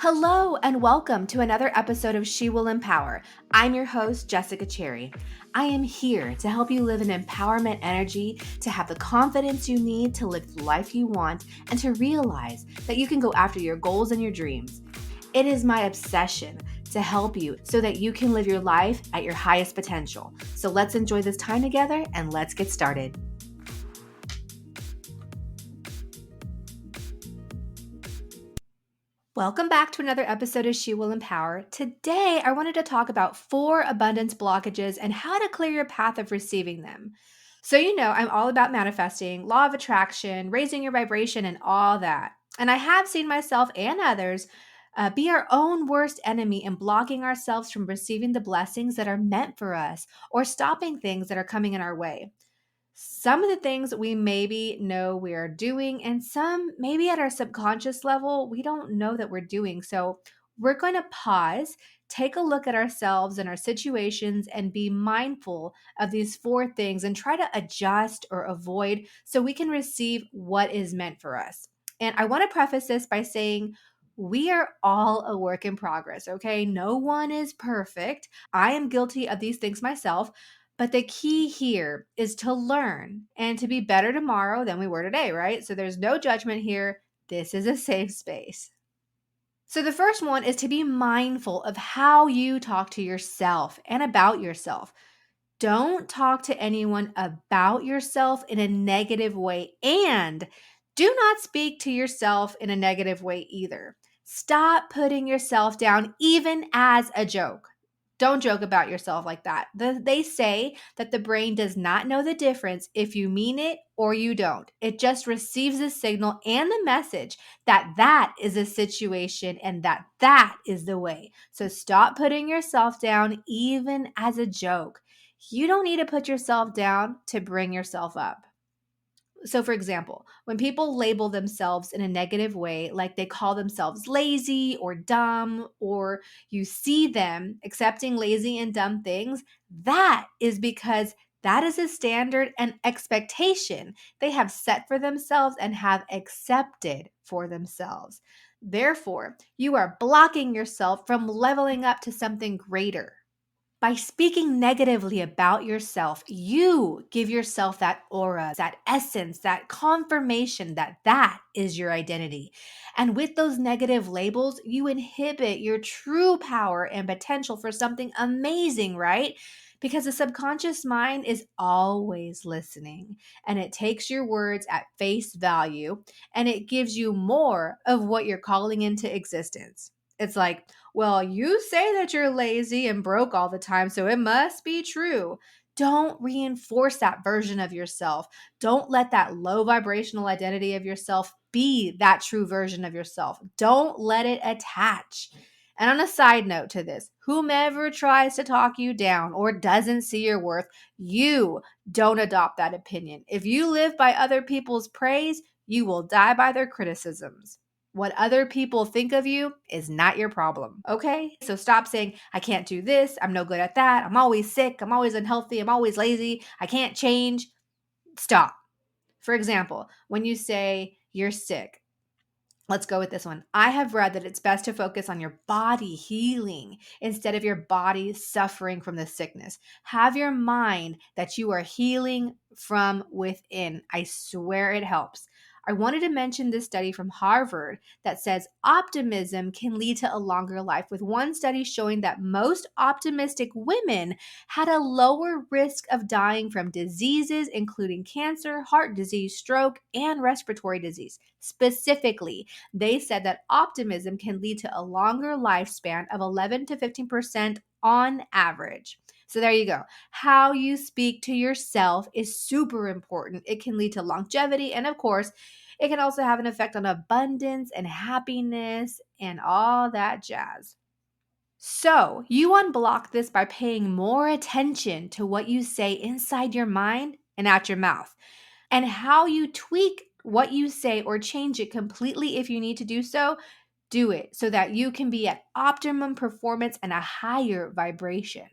Hello and welcome to another episode of She Will Empower. I'm your host, Jessica Cherry. I am here to help you live an empowerment energy, to have the confidence you need to live the life you want, and to realize that you can go after your goals and your dreams. It is my obsession to help you so that you can live your life at your highest potential. So let's enjoy this time together and let's get started. Welcome back to another episode of She Will Empower. Today, I wanted to talk about 4 abundance blockages and how to clear your path of receiving them. So, I'm all about manifesting, law of attraction, raising your vibration, and all that. And I have seen myself and others be our own worst enemy in blocking ourselves from receiving the blessings that are meant for us or stopping things that are coming in our way. Some of the things we maybe know we are doing, and some maybe at our subconscious level, we don't know that we're doing. So, we're going to pause, take a look at ourselves and our situations, and be mindful of these 4 things and try to adjust or avoid so we can receive what is meant for us. And I want to preface this by saying, we are all a work in progress, okay? No one is perfect. I am guilty of these things myself. But the key here is to learn and to be better tomorrow than we were today, right? So there's no judgment here. This is a safe space. So the first one is to be mindful of how you talk to yourself and about yourself. Don't talk to anyone about yourself in a negative way, and do not speak to yourself in a negative way either. Stop putting yourself down even as a joke. Don't joke about yourself like that. They say that the brain does not know the difference if you mean it or you don't. It just receives the signal and the message that that is a situation and that is the way. So stop putting yourself down even as a joke. You don't need to put yourself down to bring yourself up. So, for example, when people label themselves in a negative way, like they call themselves lazy or dumb, or you see them accepting lazy and dumb things, that is because that is a standard and expectation they have set for themselves and have accepted for themselves. Therefore, you are blocking yourself from leveling up to something greater. By speaking negatively about yourself, you give yourself that aura, that essence, that confirmation that that is your identity. And with those negative labels, you inhibit your true power and potential for something amazing, right? Because the subconscious mind is always listening, and it takes your words at face value and it gives you more of what you're calling into existence. It's like, well, you say that you're lazy and broke all the time, so it must be true. Don't reinforce that version of yourself. Don't let that low vibrational identity of yourself be that true version of yourself. Don't let it attach. And on a side note to this, whomever tries to talk you down or doesn't see your worth, you don't adopt that opinion. If you live by other people's praise, you will die by their criticisms. What other people think of you is not your problem, okay? So stop saying, I can't do this, I'm no good at that, I'm always sick, I'm always unhealthy, I'm always lazy, I can't change. Stop. For example, when you say you're sick, let's go with this one. I have read that it's best to focus on your body healing instead of your body suffering from the sickness. Have your mind that you are healing from within. I swear it helps. I wanted to mention this study from Harvard that says optimism can lead to a longer life, with one study showing that most optimistic women had a lower risk of dying from diseases including cancer, heart disease, stroke, and respiratory disease. Specifically, they said that optimism can lead to a longer lifespan of 11 to 15% on average. So there you go. How you speak to yourself is super important. It can lead to longevity, and of course, it can also have an effect on abundance and happiness and all that jazz. So, you unblock this by paying more attention to what you say inside your mind and out your mouth, and how you tweak what you say or change it completely if you need to do so. Do it so that you can be at optimum performance and a higher vibration.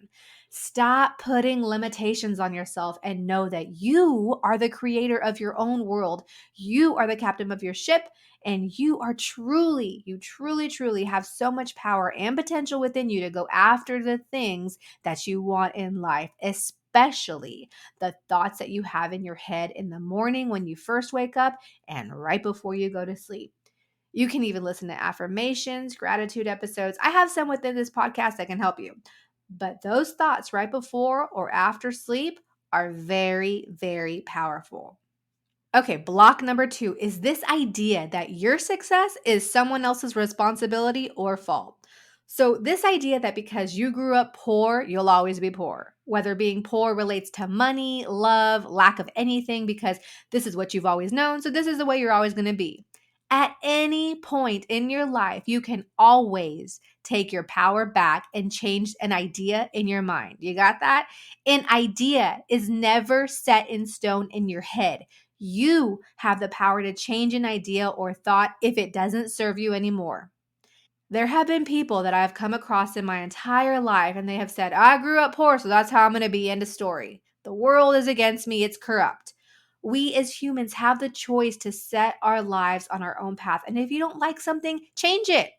Stop putting limitations on yourself and know that you are the creator of your own world. You are the captain of your ship, And you truly, truly have so much power and potential within you to go after the things that you want in life, especially the thoughts that you have in your head in the morning when you first wake up and right before you go to sleep. You can even listen to affirmations, gratitude episodes. I have some within this podcast that can help you. But those thoughts right before or after sleep are very, very powerful. Okay, block number 2 is this idea that your success is someone else's responsibility or fault. So, this idea that because you grew up poor, you'll always be poor, whether being poor relates to money, love, lack of anything, because this is what you've always known, so this is the way you're always going to be. At any point in your life, you can always take your power back and change an idea in your mind. You got that? An idea is never set in stone in your head. You have the power to change an idea or thought if it doesn't serve you anymore. There have been people that I've come across in my entire life, and they have said, I grew up poor, so that's how I'm going to be. End of story. The world is against me, it's corrupt. We as humans have the choice to set our lives on our own path. And if you don't like something, change it.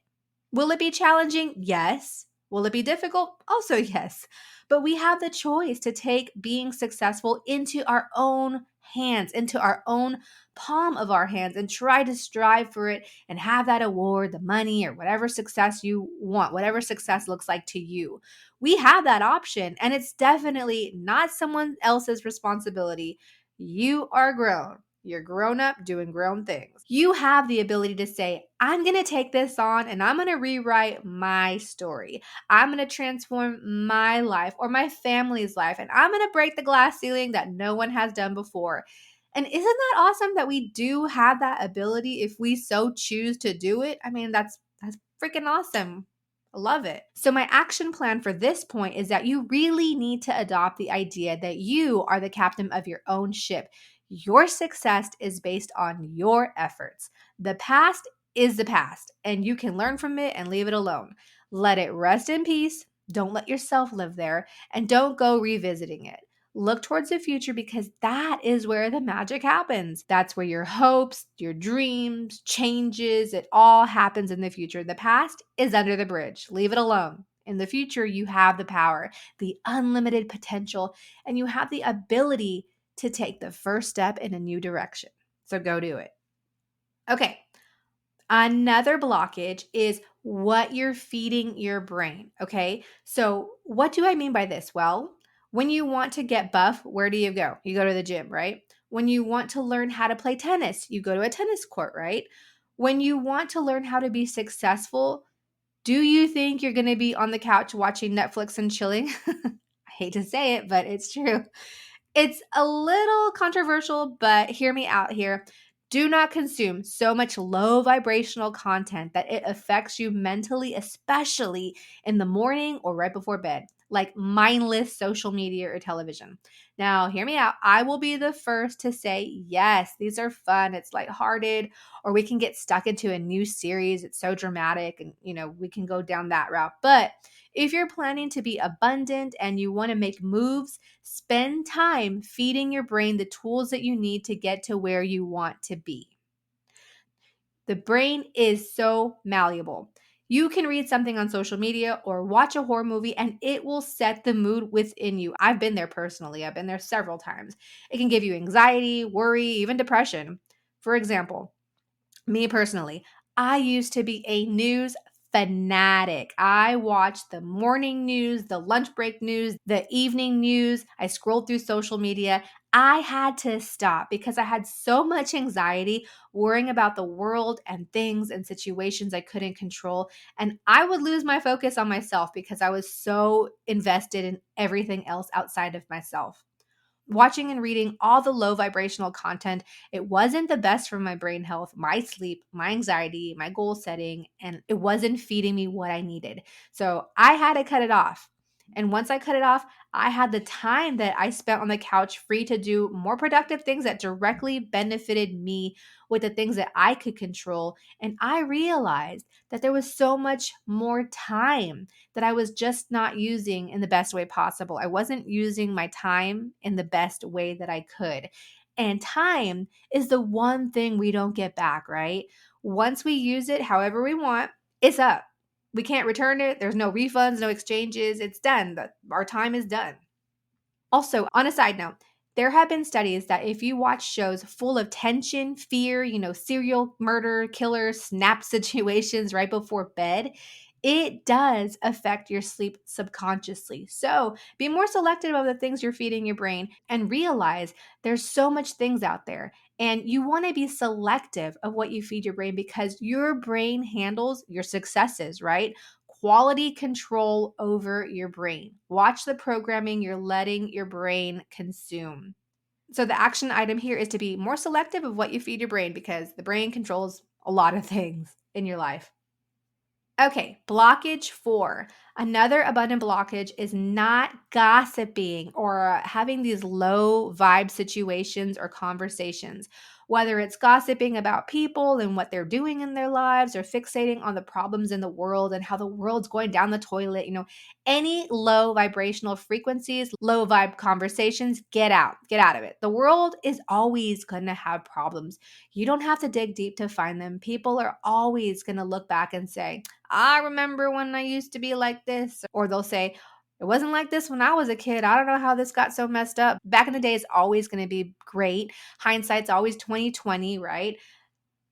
Will it be challenging? Yes. Will it be difficult? Also, yes. But we have the choice to take being successful into our own hands, into our own palm of our hands, and try to strive for it and have that award, the money, or whatever success you want, whatever success looks like to you. We have that option, and it's definitely not someone else's responsibility. You are grown. You're grown up doing grown things. You have the ability to say, I'm going to take this on and I'm going to rewrite my story. I'm going to transform my life or my family's life, and I'm going to break the glass ceiling that no one has done before. And isn't that awesome that we do have that ability if we so choose to do it? I mean, that's freaking awesome. I love it. So my action plan for this point is that you really need to adopt the idea that you are the captain of your own ship. Your success is based on your efforts. The past is the past, and you can learn from it and leave it alone. Let it rest in peace. Don't let yourself live there, and don't go revisiting it. Look towards the future because that is where the magic happens. That's where your hopes, your dreams, changes, it all happens in the future. The past is under the bridge. Leave it alone. In the future, you have the power, the unlimited potential, and you have the ability to take the first step in a new direction. So go do it. Okay. Another blockage is what you're feeding your brain. Okay. So, what do I mean by this? Well, when you want to get buff, where do you go? You go to the gym, right? When you want to learn how to play tennis, you go to a tennis court, right? When you want to learn how to be successful, do you think you're going to be on the couch watching Netflix and chilling? I hate to say it, but it's true. It's a little controversial, but hear me out here. Do not consume so much low vibrational content that it affects you mentally, especially in the morning or right before bed, like mindless social media or television. Now, hear me out. I will be the first to say, yes, these are fun. It's lighthearted, or we can get stuck into a new series. It's so dramatic, and we can go down that route. But if you're planning to be abundant and you want to make moves, spend time feeding your brain the tools that you need to get to where you want to be. The brain is so malleable. You can read something on social media or watch a horror movie and it will set the mood within you. I've been there personally. I've been there several times. It can give you anxiety, worry, even depression. For example, me personally, I used to be a news fanatic. I watched the morning news, the lunch break news, the evening news. I scrolled through social media. I had to stop because I had so much anxiety worrying about the world and things and situations I couldn't control. And I would lose my focus on myself because I was so invested in everything else outside of myself. Watching and reading all the low vibrational content, it wasn't the best for my brain health, my sleep, my anxiety, my goal setting, and it wasn't feeding me what I needed. So I had to cut it off. And once I cut it off, I had the time that I spent on the couch free to do more productive things that directly benefited me with the things that I could control. And I realized that there was so much more time that I was just not using in the best way possible. I wasn't using my time in the best way that I could. And time is the one thing we don't get back, right? Once we use it however we want, it's up. We can't return it. There's no refunds, no exchanges. It's done. Our time is done. Also, on a side note, there have been studies that if you watch shows full of tension, fear, serial murder, killer, snap situations right before bed, it does affect your sleep subconsciously. So be more selective of the things you're feeding your brain and realize there's so much things out there. And you want to be selective of what you feed your brain because your brain handles your successes, right? Quality control over your brain. Watch the programming you're letting your brain consume. So, the action item here is to be more selective of what you feed your brain because the brain controls a lot of things in your life. Okay, blockage 4. Another abundant blockage is not gossiping or having these low vibe situations or conversations. Whether it's gossiping about people and what they're doing in their lives or fixating on the problems in the world and how the world's going down the toilet, any low vibrational frequencies, low vibe conversations, get out of it. The world is always going to have problems. You don't have to dig deep to find them. People are always going to look back and say, I remember when I used to be like this. Or they'll say, it wasn't like this when I was a kid. I don't know how this got so messed up. Back in the day is always going to be great. Hindsight's always 2020, right?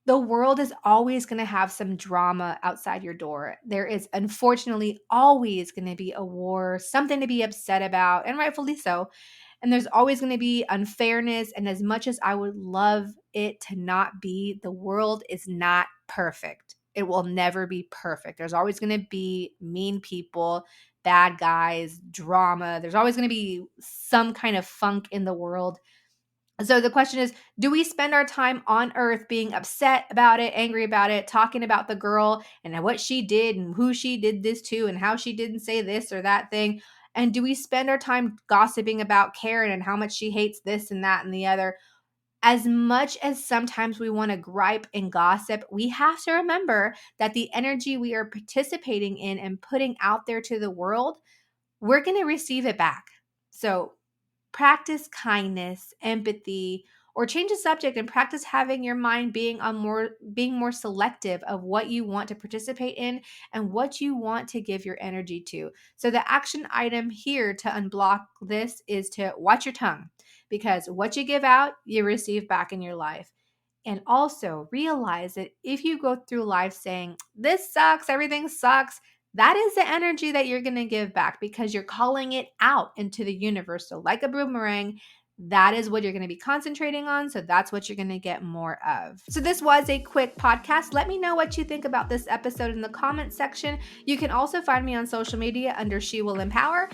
The world is always going to have some drama outside your door. There is unfortunately always going to be a war, something to be upset about, and rightfully so. And there's always going to be unfairness. And as much as I would love it to not be, the world is not perfect. It will never be perfect. There's always going to be mean people, bad guys, drama. There's always going to be some kind of funk in the world. So the question is, do we spend our time on earth being upset about it, angry about it, talking about the girl and what she did and who she did this to and how she didn't say this or that thing? And do we spend our time gossiping about Karen and how much she hates this and that and the other? As much as sometimes we want to gripe and gossip, we have to remember that the energy we are participating in and putting out there to the world, we're going to receive it back. So practice kindness, empathy, or change the subject and practice having your mind being more selective of what you want to participate in and what you want to give your energy to. So the action item here to unblock this is to watch your tongue because what you give out, you receive back in your life. And also realize that if you go through life saying, this sucks, everything sucks, that is the energy that you're going to give back because you're calling it out into the universe. So, like a boomerang, that is what you're going to be concentrating on. So, that's what you're going to get more of. So, this was a quick podcast. Let me know what you think about this episode in the comments section. You can also find me on social media under She Will Empower.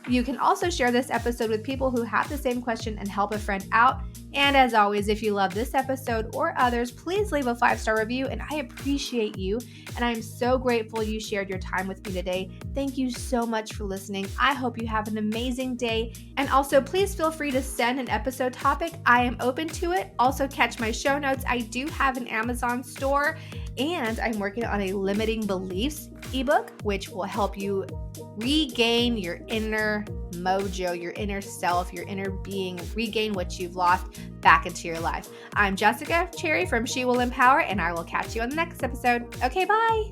You can also share this episode with people who have the same question and help a friend out. And as always, if you love this episode or others, please leave a 5-star review and I appreciate you. And I'm so grateful you shared your time with me today. Thank you so much for listening. I hope you have an amazing day. And also, please feel free to send an episode topic. I am open to it. Also, catch my show notes. I do have an Amazon store and I'm working on a limiting beliefs ebook, which will help you regain your inner mojo, your inner self, your inner being, regain what you've lost back into your life. I'm Jessica Cherry from She Will Empower, and I will catch you on the next episode. Okay, bye.